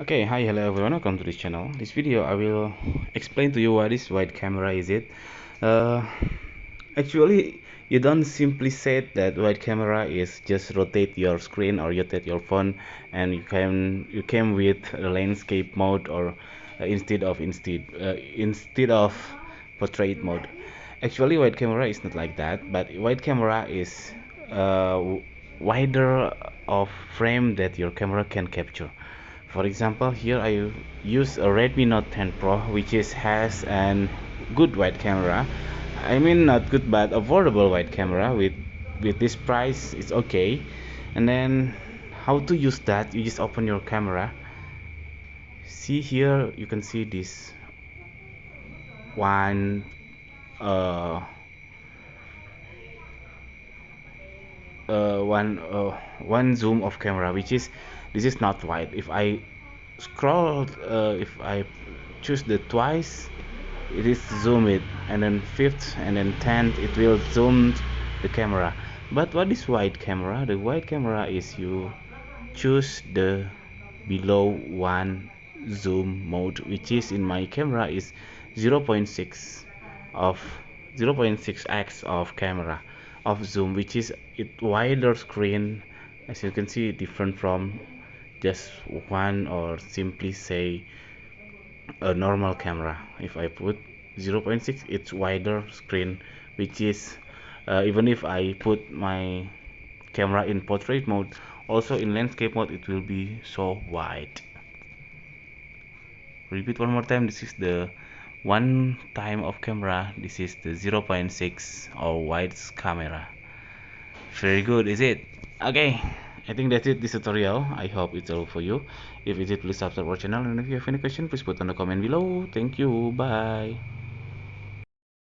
Okay, hi, hello everyone, welcome to this channel. This video I will explain to you what is wide camera is it. Uh, Actually, you don't simply say that wide camera is just rotate your screen or rotate your phone, and you came with a landscape mode or instead of portrait mode. Actually, wide camera is not like that, but wide camera is wider of frame that your camera can capture. For example, here I use a Redmi Note 10 Pro, which has an good wide camera. I mean, not good, but affordable wide camera. With this price, it's okay. And then, how to use that? You just open your camera. See here, you can see this one uh, one zoom of camera, which is this is not wide. If I choose the twice, it is zoom it, and then fifth and then 10th it will zoom the camera. But what is wide camera? The wide camera is you choose the below one zoom mode, which is in my camera is 0.6 of 0.6x of camera of zoom, which is it wider screen. As you can see, different from just one or simply say a normal camera. If I put 0.6, it's wider screen, which is even if I put my camera in portrait mode, also in landscape mode, it will be so wide. Repeat one more time, this is the one time of camera, this is the 0.6 or wide camera. Very good, is it? Okay, I think that's it, this tutorial. I hope it's all for you. If it is, please subscribe our channel, and if you have any question, please put on the comment below. Thank you, bye.